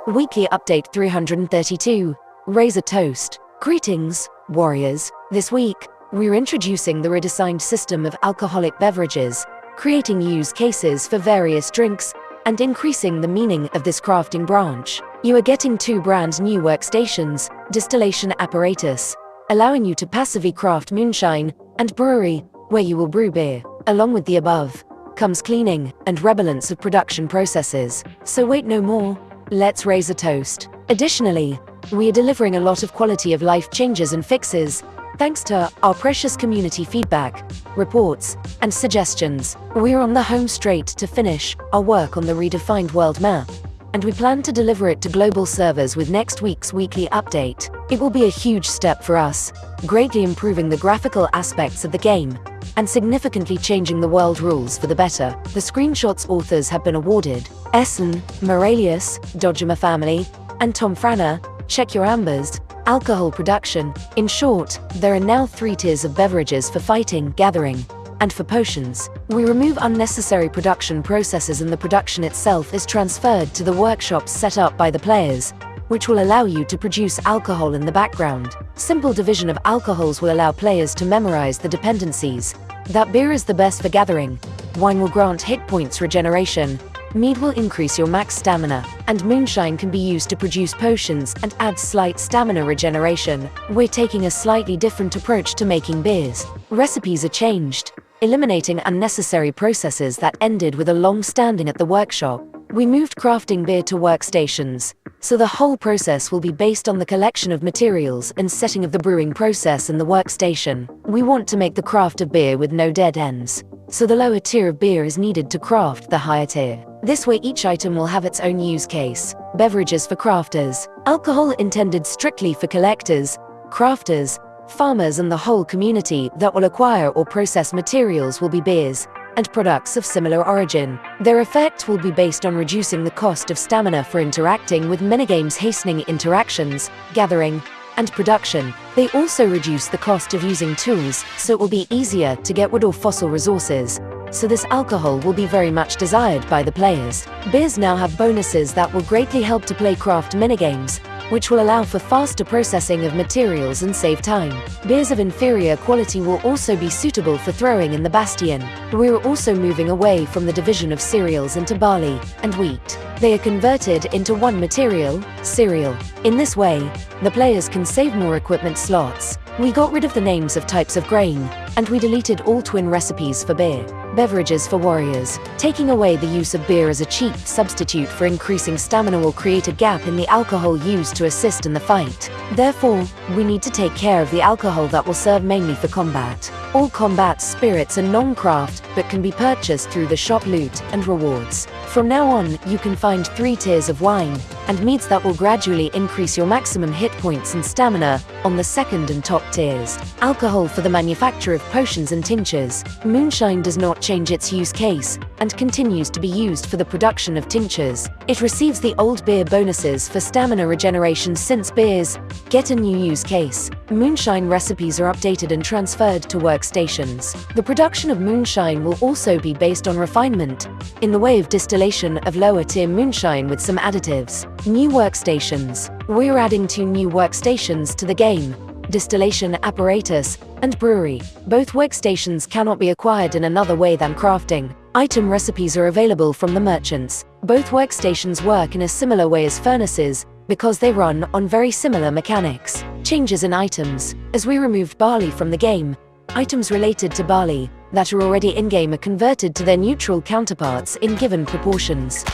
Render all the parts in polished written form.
Weekly Update 332. Raise a toast. Greetings, warriors. This week, we're introducing the redesigned system of alcoholic beverages, creating use cases for various drinks, and increasing the meaning of this crafting branch. You are getting 2 brand new workstations, distillation apparatus, allowing you to passively craft moonshine, and brewery, where you will brew beer. Along with the above, comes cleaning and rebalance of production processes. So wait no more, let's raise a toast. Additionally, we are delivering a lot of quality of life changes and fixes, thanks to our precious community feedback, reports, and suggestions. We're on the home straight to finish our work on the redefined world map, and we plan to deliver it to global servers with next week's weekly update. It will be a huge step for us, greatly improving the graphical aspects of the game, and significantly changing the world rules for the better. The screenshots authors have been awarded Essen, Moralius, Dodgemer Family, and Tom Franner. Check your ambers. Alcohol production. In short, there are now 3 tiers of beverages for fighting, gathering, and for potions. We remove unnecessary production processes and the production itself is transferred to the workshops set up by the players, which will allow you to produce alcohol in the background. Simple division of alcohols will allow players to memorize the dependencies. That beer is the best for gathering, wine will grant hit points regeneration, mead will increase your max stamina, and moonshine can be used to produce potions and add slight stamina regeneration. We're taking a slightly different approach to making beers. Recipes are changed, eliminating unnecessary processes that ended with a long standing at the workshop. We moved crafting beer to workstations, so the whole process will be based on the collection of materials and setting of the brewing process in the workstation. We want to make the craft of beer with no dead ends, so the lower tier of beer is needed to craft the higher tier. This way each item will have its own use case. Beverages for crafters. Alcohol intended strictly for collectors, crafters, farmers and the whole community that will acquire or process materials will be beers and products of similar origin. Their effect will be based on reducing the cost of stamina for interacting with minigames, hastening interactions, gathering, and production. They also reduce the cost of using tools, so it will be easier to get wood or fossil resources. So this alcohol will be very much desired by the players. Beers now have bonuses that will greatly help to play craft minigames, which will allow for faster processing of materials and save time. Beers of inferior quality will also be suitable for throwing in the bastion. We are also moving away from the division of cereals into barley and wheat. They are converted into one material, cereal. In this way, the players can save more equipment slots. We got rid of the names of types of grain, and we deleted all twin recipes for beer. Beverages for warriors. Taking away the use of beer as a cheap substitute for increasing stamina will create a gap in the alcohol used to assist in the fight. Therefore, we need to take care of the alcohol that will serve mainly for combat. All combat spirits are non-craft, but can be purchased through the shop loot and rewards. From now on, you can find 3 tiers of wine and meads that will gradually increase your maximum hit points and stamina on the second and top tiers. Alcohol for the manufacture of potions and tinctures. Moonshine does not change its use case and continues to be used for the production of tinctures. It receives the old beer bonuses for stamina regeneration since beers get a new use case. Moonshine recipes are updated and transferred to workstations. The production of moonshine will also be based on refinement in the way of distillation of lower tier moonshine with some additives. New workstations. We're adding 2 new workstations to the game: distillation apparatus and brewery. Both workstations cannot be acquired in another way than crafting. Item recipes are available from the merchants. Both workstations work in a similar way as furnaces because they run on very similar mechanics. Changes in items. As we removed barley from the game, items related to barley that are already in-game are converted to their neutral counterparts in given proportions.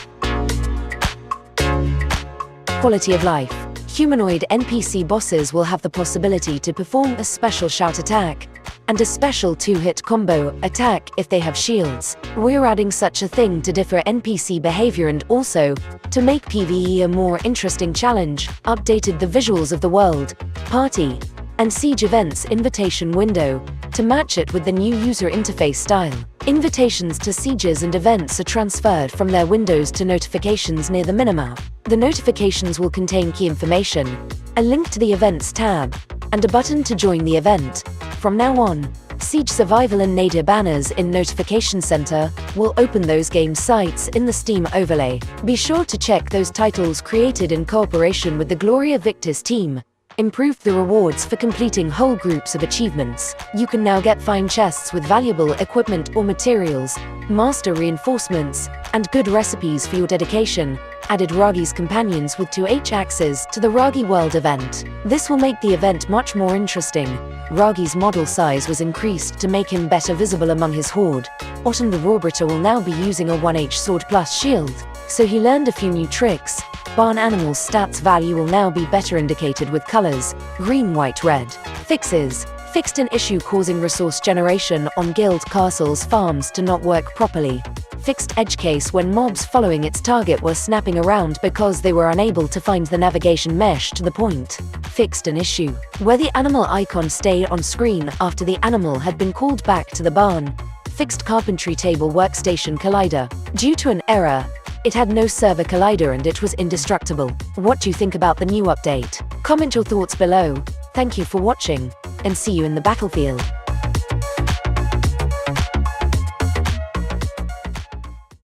Quality of life. Humanoid NPC bosses will have the possibility to perform a special shout attack and a special 2-hit combo attack if they have shields. We're adding such a thing to differ NPC behavior and also to make PvE a more interesting challenge. Updated the visuals of the world, party, and siege events invitation window to match it with the new user interface style. Invitations to sieges and events are transferred from their windows to notifications near the minimap. The notifications will contain key information, a link to the events tab, and a button to join the event. From now on, Siege Survival and Nadir banners in Notification Center will open those game sites in the Steam overlay. Be sure to check those titles created in cooperation with the Gloria Victis team. Improved the rewards for completing whole groups of achievements. You can now get fine chests with valuable equipment or materials, master reinforcements, and good recipes for your dedication. Added Ragi's companions with 2H axes to the Ragi World event. This will make the event much more interesting. Ragi's model size was increased to make him better visible among his horde. Otton the Rawbritter will now be using a 1H sword plus shield, so he learned a few new tricks. Barn animals stats value will now be better indicated with colors, green, white, red. Fixes. Fixed an issue causing resource generation on guild castles farms to not work properly. Fixed edge case when mobs following its target were snapping around because they were unable to find the navigation mesh to the point. Fixed an issue where the animal icon stayed on screen after the animal had been called back to the barn. Fixed carpentry table workstation collider. Due to an error, it had no server collider and it was indestructible. What do you think about the new update? Comment your thoughts below. Thank you for watching, and see you in the battlefield.